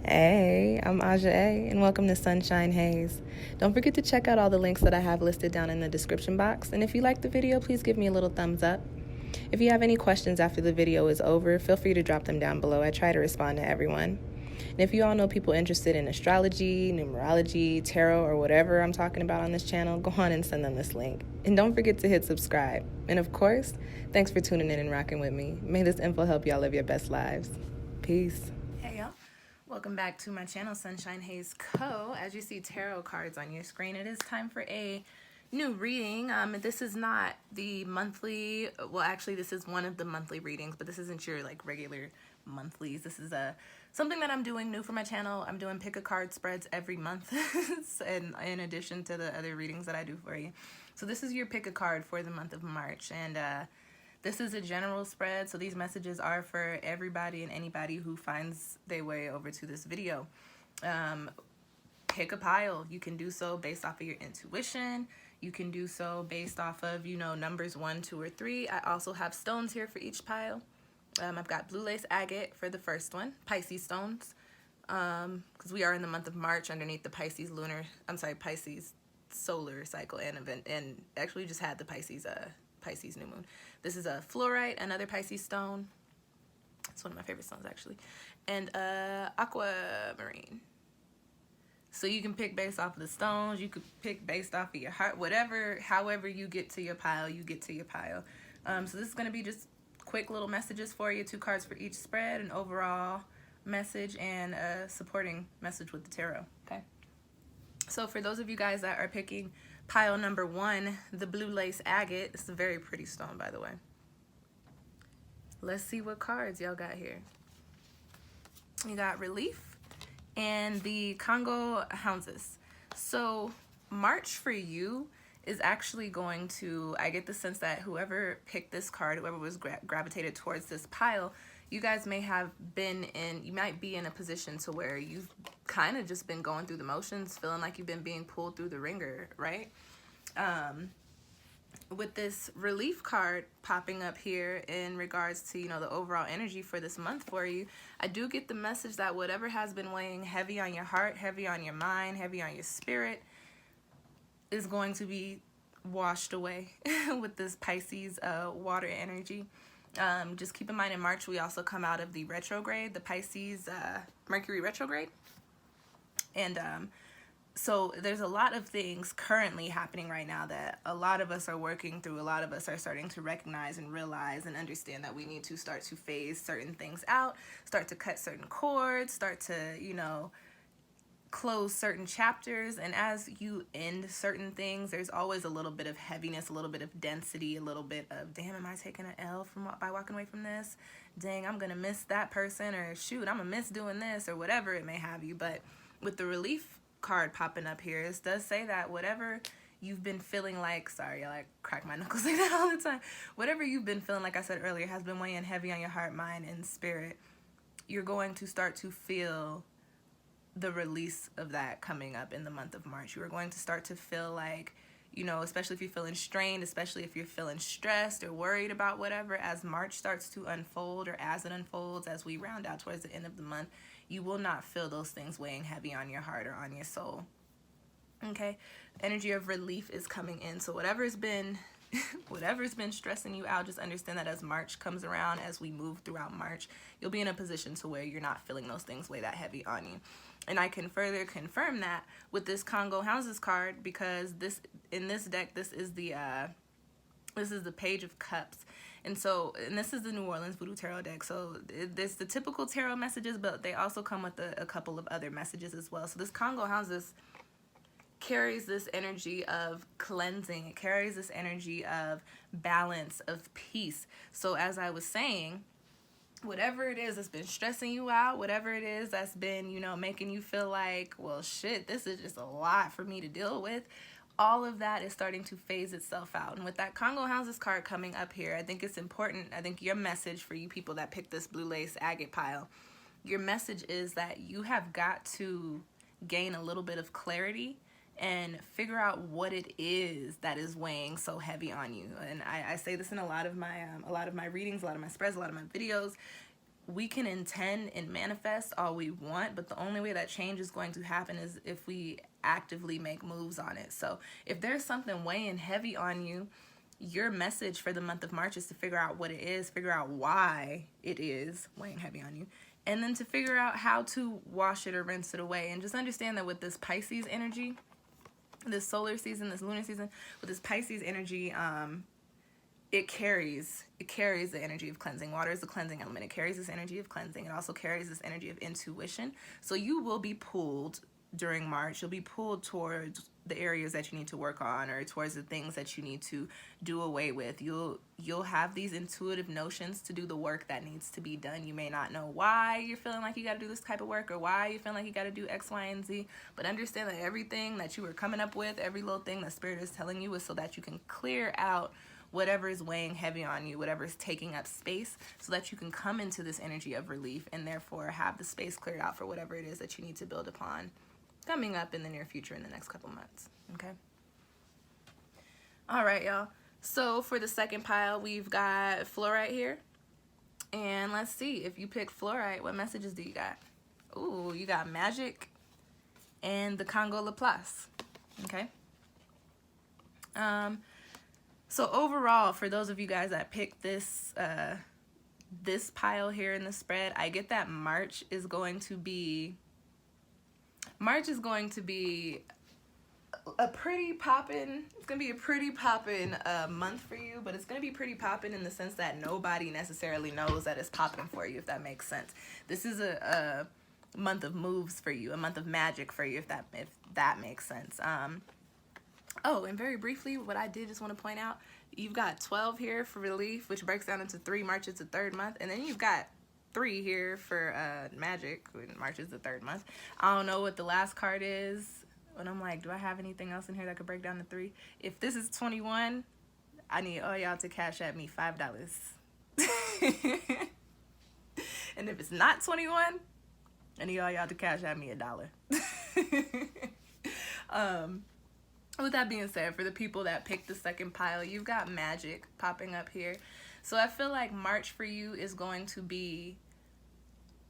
Hey, I'm Agate, and welcome to Sunshine Haze. Don't forget to check out all the links that I have listed down in the description box, and if you like the video, please give me a little thumbs up. If you have any questions after the video is over, feel free to drop them down below. I try to respond to everyone. And if you all know people interested in astrology, numerology, tarot, or whatever I'm talking about on this channel, go on and send them this link. And don't forget to hit subscribe. And of course, thanks for tuning in and rocking with me. May this info help y'all live your best lives. Peace. Hey y'all. Welcome back to my channel, SunshinehazeCo. As you see tarot cards on your screen, it is time for a new reading. This is not the monthly, well actually this is one of the monthly readings, but this isn't your like regular monthlies. This is something that I'm doing new for my channel. I'm doing pick a card spreads every month and in addition to the other readings that I do for you. So this is your pick a card for the month of March, and this is a general spread, so these messages are for everybody and anybody who finds their way over to this video. Pick a pile. You can do so based off of your intuition. You can do so based off of, you know, numbers 1, 2, or 3. I also have stones here for each pile. I've got blue lace agate for the first one, Pisces stones, because we are in the month of March underneath the Pisces solar cycle and event, and actually just had the Pisces new moon. This is a fluorite, another Pisces stone. It's one of my favorite stones actually. And aquamarine. So you can pick based off of the stones, you could pick based off of your heart, however you get to your pile, you get to your pile. So this is going to be just quick little messages for you, 2 cards for each spread, an overall message and a supporting message with the tarot. Okay. So for those of you guys that are picking pile number 1, the blue lace agate, it's a very pretty stone, by the way. Let's see what cards y'all got here. You got relief and the Congo houses. So March for you is actually going to, I get the sense that whoever picked this card, whoever was gravitated towards this pile, you guys may have been in, you might be in a position to where you've kind of just been going through the motions, feeling like you've been being pulled through the ringer, right? With this relief card popping up here in regards to, you know, the overall energy for this month for you, I do get the message that whatever has been weighing heavy on your heart, heavy on your mind, heavy on your spirit is going to be washed away with this Pisces water energy. Just keep in mind in March we also come out of the retrograde, the Pisces Mercury retrograde, and so there's a lot of things currently happening right now that a lot of us are working through. A lot of us are starting to recognize and realize and understand that we need to start to phase certain things out, start to cut certain cords, start to, you know, close certain chapters. And as you end certain things, there's always a little bit of heaviness, a little bit of density, a little bit of, damn, am I taking an L by walking away from this? Dang, I'm gonna miss that person, or shoot, I'm gonna miss doing this, or whatever it may have you. But with the relief card popping up here, it does say that whatever you've been feeling like, sorry, I crack my knuckles like that all the time, whatever you've been feeling, like I said earlier, has been weighing heavy on your heart, mind, and spirit, you're going to start to feel the release of that coming up in the month of March. You are going to start to feel like, you know, especially if you're feeling strained, especially if you're feeling stressed or worried about whatever, as March starts to unfold, or as it unfolds, as we round out towards the end of the month, you will not feel those things weighing heavy on your heart or on your soul. Okay? Energy of relief is coming in. So whatever's been stressing you out, just understand that as March comes around, as we move throughout March, you'll be in a position to where you're not feeling those things weigh that heavy on you. And I can further confirm that with this Congo houses card, because in this deck, this is the Page of Cups. And this is the New Orleans Voodoo Tarot deck. So there's the typical tarot messages, but they also come with a couple of other messages as well. So this Congo houses carries this energy of cleansing. It carries this energy of balance, of peace. So as I was saying, whatever it is that's been stressing you out, whatever it is that's been, you know, making you feel like, well, shit, this is just a lot for me to deal with, all of that is starting to phase itself out. And with that Congo houses card coming up here, I think it's important. I think your message for you people that picked this blue lace agate pile, your message is that you have got to gain a little bit of clarity and figure out what it is that is weighing so heavy on you. And I say this in a lot of my readings, a lot of my spreads, a lot of my videos. we can intend and manifest all we want, but the only way that change is going to happen is if we actively make moves on it. So if there's something weighing heavy on you, your message for the month of March is to figure out what it is, figure out why it is weighing heavy on you, and then to figure out how to wash it or rinse it away. And just understand that with this Pisces energy, this solar season, this lunar season, with this Pisces energy, it carries the energy of cleansing. Water is the cleansing element. It carries this energy of cleansing. It also carries this energy of intuition. So you will be pulled during March. You'll be pulled towards the areas that you need to work on, or towards the things that you need to do away with. You'll have these intuitive notions to do the work that needs to be done. You may not know why you're feeling like you got to do this type of work, or why you're feeling like you got to do X, Y, and Z, but understand that everything that you were coming up with, every little thing that Spirit is telling you, is so that you can clear out whatever is weighing heavy on you, whatever is taking up space, so that you can come into this energy of relief and therefore have the space cleared out for whatever it is that you need to build upon coming up in the near future, in the next couple months. Okay. All right, y'all. So for the second pile, we've got Fluorite here. And let's see, if you pick Fluorite, what messages do you got? Ooh, you got Magic and the Congo Laplace. Okay. So overall, for those of you guys that picked this this pile here in the spread, I get that March is going to be a pretty poppin', it's gonna be a pretty poppin' month for you, but it's gonna be pretty poppin' in the sense that nobody necessarily knows that it's poppin' for you, if that makes sense. This is a month of moves for you, a month of magic for you, if that makes sense. Oh, and very briefly, what I did just want to point out, you've got 12 here for relief, which breaks down into 3. March is the third month, and then you've got 3 here for magic. March is the third month. I don't know what the last card is, but I'm like, do I have anything else in here that could break down to 3? If this is 21, I need all y'all to cash at me $5. And if it's not 21, I need all y'all to cash at me $1. With that being said, for the people that picked the second pile, you've got Magic popping up here. So I feel like March for you is going to be,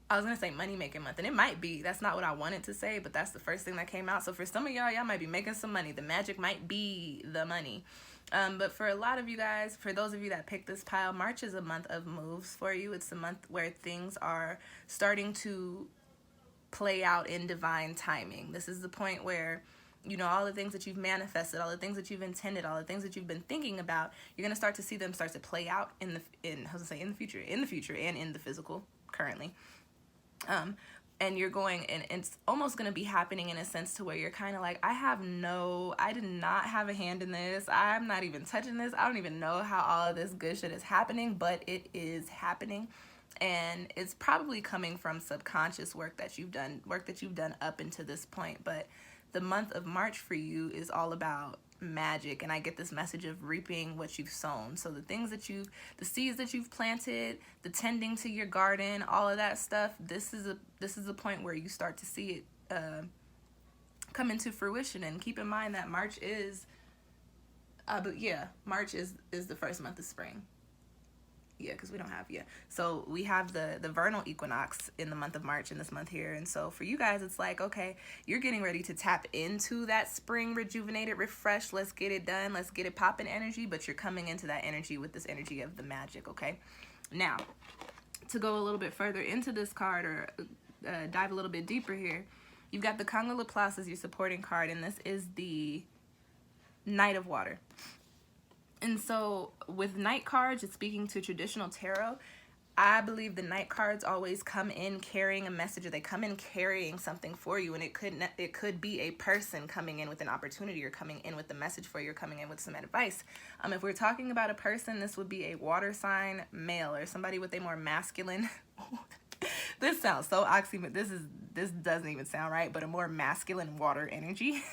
I was going to say money-making month, and it might be. That's not what I wanted to say, but that's the first thing that came out. So for some of y'all might be making some money. The magic might be the money. But for a lot of you guys, for those of you that picked this pile, March is a month of moves for you. It's a month where things are starting to play out in divine timing. This is the point where, you know, all the things that you've manifested, all the things that you've intended, all the things that you've been thinking about, you're going to start to see them start to play out in the future and in the physical currently. And you're going, and it's almost going to be happening in a sense to where you're kind of like, I did not have a hand in this. I'm not even touching this. I don't even know how all of this good shit is happening, but it is happening. And it's probably coming from subconscious work that you've done up until this point. But the month of March for you is all about magic, and I get this message of reaping what you've sown. So the seeds that you've planted, the tending to your garden, all of that stuff, this is a point where you start to see it come into fruition. And keep in mind that March is the first month of spring. Yeah, because we don't have yet. So we have the vernal equinox in the month of March in this month here. And so for you guys, it's like, okay, you're getting ready to tap into that spring, rejuvenated, refreshed, let's get it done, let's get it popping energy. But you're coming into that energy with this energy of the magic, okay? Now, to go a little bit further into this card, or dive a little bit deeper here, you've got the Congo Laplace as your supporting card, and this is the Knight of Water. And so with Knight cards, it's speaking to traditional tarot. I believe the Knight cards always come in carrying a message, or they come in carrying something for you. And it could be a person coming in with an opportunity, or coming in with a message for you, or coming in with some advice. If we're talking about a person, this would be a water sign male, or somebody with a more masculine. This sounds so oxymoron. This doesn't even sound right, but a more masculine water energy.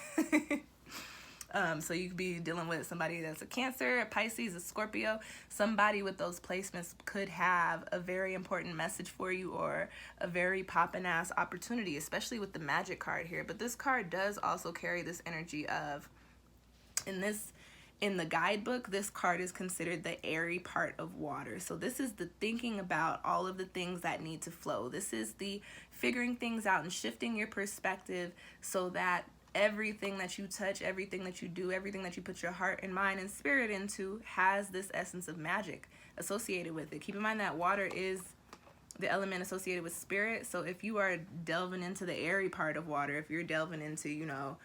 So you could be dealing with somebody that's a Cancer, a Pisces, a Scorpio. Somebody with those placements could have a very important message for you, or a very poppin' ass opportunity, especially with the Magic card here. But this card does also carry this energy of, in in the guidebook, this card is considered the airy part of water. So this is the thinking about all of the things that need to flow. This is the figuring things out and shifting your perspective so that everything that you touch, everything that you do, everything that you put your heart and mind and spirit into has this essence of magic associated with it. Keep in mind that water is the element associated with spirit. So if you are delving into the airy part of water, if you're delving into, you know,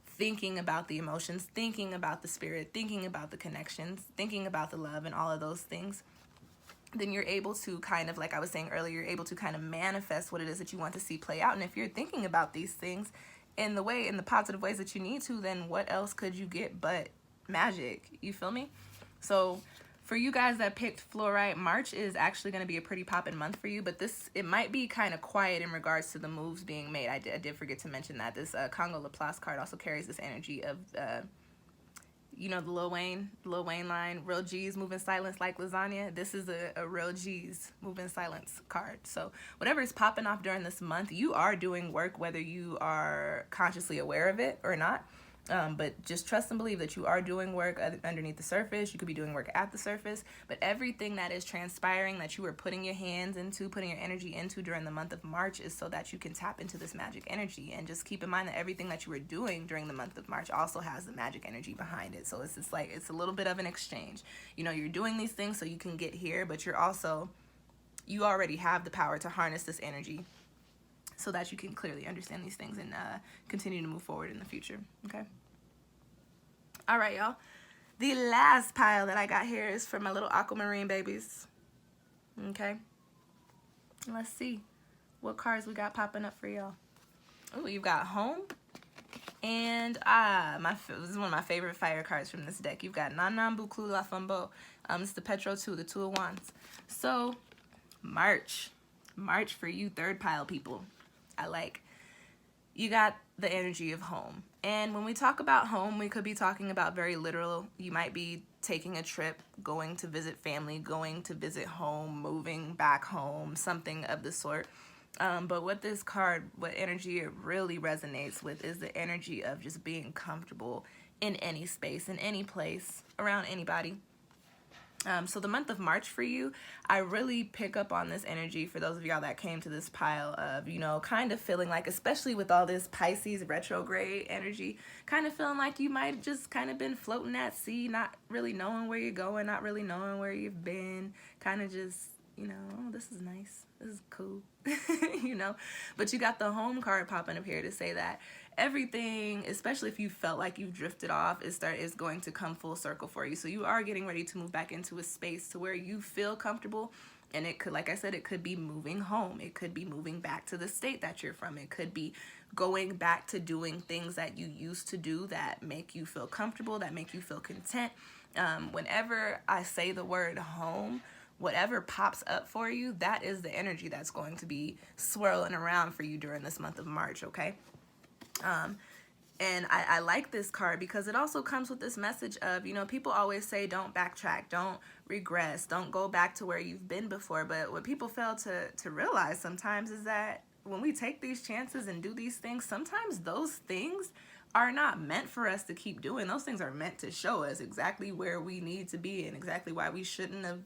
thinking about the emotions, thinking about the spirit, thinking about the connections, thinking about the love and all of those things, then you're able to kind of, like I was saying earlier, you're able to kind of manifest what it is that you want to see play out. And if you're thinking about these things in the positive ways that you need to, then what else could you get but magic? You feel me? So for you guys that picked Fluorite, March is actually going to be a pretty poppin' month for you, but it might be kind of quiet in regards to the moves being made. I did forget to mention that this Congo Laplace card also carries this energy of, you know, the Lil Wayne line, real G's move in silence like lasagna. This is a real G's move in silence card. So whatever is popping off during this month, you are doing work, whether you are consciously aware of it or not. But just trust and believe that you are doing work underneath the surface. You could be doing work at the surface, but everything that is transpiring that you are putting your hands into, putting your energy into during the month of March is so that you can tap into this magic energy. And just keep in mind that everything that you are doing during the month of March also has the magic energy behind it. So it's just like, it's a little bit of an exchange. You know, you're doing these things so you can get here, but you already have the power to harness this energy so that you can clearly understand these things and continue to move forward in the future, okay? All right, y'all. The last pile that I got here is for my little Aquamarine babies, okay? Let's see what cards we got popping up for y'all. Oh, you've got Home, and this is one of my favorite fire cards from this deck. You've got Nanan Bouclou La Flambeau. It's the Petro 2, the Two of Wands. So, March for you third pile people. You got the energy of home. And when we talk about home, we could be talking about very literal. You might be taking a trip, going to visit family, going to visit home, moving back home, something of the sort. But what this card, what energy it really resonates with is the energy of just being comfortable in any space, in any place, around anybody. So the month of March for you, I really pick up on this energy for those of y'all that came to this pile of, you know, kind of feeling like, especially with all this Pisces retrograde energy, kind of feeling like you might have just kind of been floating at sea, not really knowing where you're going, not really knowing where you've been, kind of just, you know, oh, this is nice, this is cool, you know. But you got the Home card popping up here to say that everything, especially if you felt like you've drifted off, is going to come full circle for you. So you are getting ready to move back into a space to where you feel comfortable. And it could, like I said, it could be moving home. It could be moving back to the state that you're from. It could be going back to doing things that you used to do that make you feel comfortable, that make you feel content. Whenever I say the word home, whatever pops up for you, that is the energy that's going to be swirling around for you during this month of March, okay? And I like this card because it also comes with this message of, you know, people always say don't backtrack, don't regress, don't go back to where you've been before. But what people fail to realize sometimes is that when we take these chances and do these things, sometimes those things are not meant for us to keep doing. Those things are meant to show us exactly where we need to be and exactly why we shouldn't have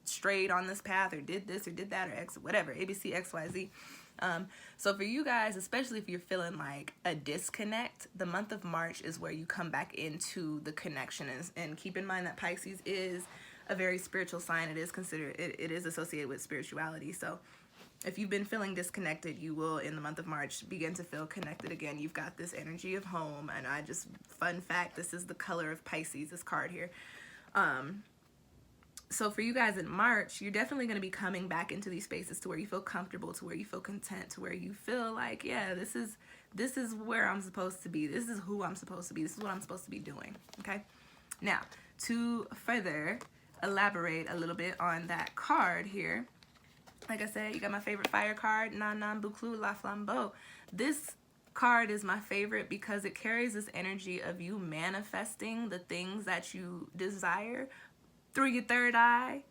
strayed on this path or did this or did that or X, whatever, ABC, XYZ. So for you guys, especially if you're feeling like a disconnect, the month of March is where you come back into the connection. And keep in mind that Pisces is a very spiritual sign. It is considered, it is associated with spirituality. So if you've been feeling disconnected, you will, in the month of March, begin to feel connected again. You've got this energy of home. And fun fact, this is the color of Pisces, this card here. So for you guys in March, you're definitely going to be coming back into these spaces to where you feel comfortable, to where you feel content, to where you feel like, yeah, this is where I'm supposed to be. This is who I'm supposed to be. This is what I'm supposed to be doing. Okay. Now, to further elaborate a little bit on that card here, like I said, you got my favorite fire card, Nanan Bouclou La Flambeau. This card is my favorite because it carries this energy of you manifesting the things that you desire through your third eye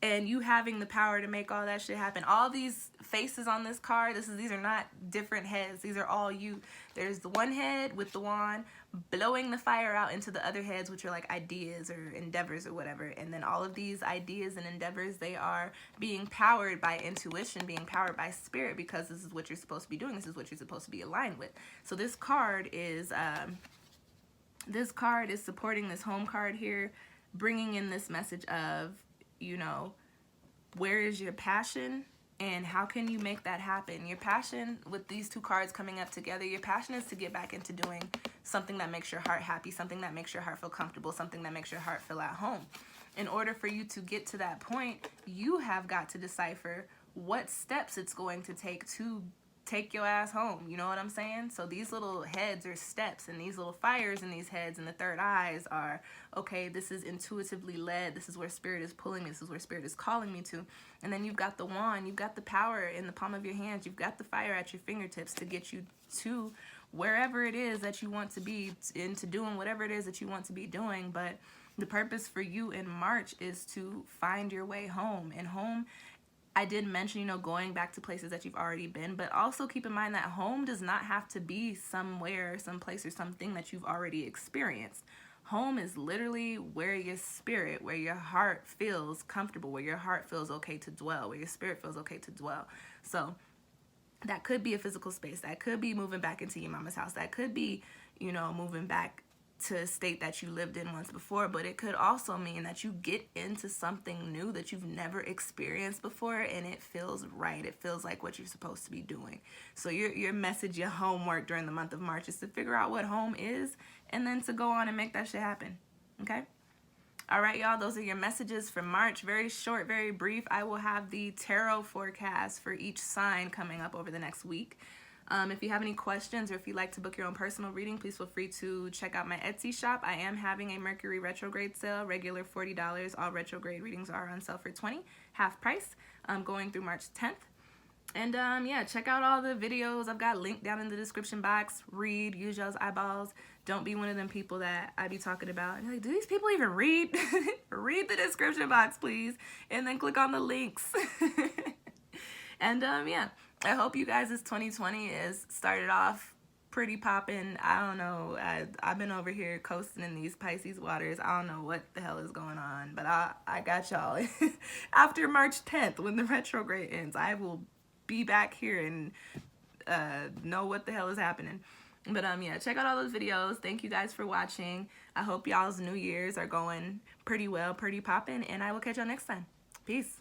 and you having the power to make all that shit happen. All these faces on this card, these are not different heads. These are all you. There's the one head with the wand blowing the fire out into the other heads, which are like ideas or endeavors or whatever. And then all of these ideas and endeavors, they are being powered by intuition, being powered by spirit, because this is what you're supposed to be doing. This is what you're supposed to be aligned with. So this card is supporting this home card here, bringing in this message of, you know, where is your passion and how can you make that happen? Your passion, with these two cards coming up together, your passion is to get back into doing something that makes your heart happy, something that makes your heart feel comfortable, something that makes your heart feel at home. In order for you to get to that point, you have got to decipher what steps it's going to take to take your ass home. You know what I'm saying? So these little heads are steps, and these little fires in these heads and the third eyes are, okay, this is intuitively led. This is where spirit is pulling me. This is where spirit is calling me to. And then you've got the wand. You've got the power in the palm of your hands. You've got the fire at your fingertips to get you to wherever it is that you want to be, into doing whatever it is that you want to be doing. But the purpose for you in March is to find your way home. And home, I did mention, you know, going back to places that you've already been, but also keep in mind that home does not have to be somewhere, someplace, or something that you've already experienced. Home is literally where your spirit, where your heart feels comfortable, where your heart feels okay to dwell, where your spirit feels okay to dwell. So that could be a physical space. That could be moving back into your mama's house. That could be, you know, moving back to a state that you lived in once before, but it could also mean that you get into something new that you've never experienced before, and it feels right. It feels like what you're supposed to be doing. So your message, your homework during the month of March is to figure out what home is, and then to go on and make that shit happen. Okay? All right, y'all, those are your messages for March. Very short, very brief. I will have the tarot forecast for each sign coming up over the next week. If you have any questions, or if you'd like to book your own personal reading, please feel free to check out my Etsy shop. I am having a Mercury retrograde sale, regular $40. All retrograde readings are on sale for $20, half price, going through March 10th. And yeah, check out all the videos I've got linked down in the description box. Read, use y'all's eyeballs. Don't be one of them people that I be talking about. And you're like, do these people even read? Read the description box, please. And then click on the links. And yeah, I hope you guys' 2020 is started off pretty poppin'. I don't know. I've been over here coasting in these Pisces waters. I don't know what the hell is going on, but I got y'all. After March 10th, when the retrograde ends, I will be back here and know what the hell is happening. But yeah, check out all those videos. Thank you guys for watching. I hope y'all's New Year's are going pretty well, pretty poppin', and I will catch y'all next time. Peace.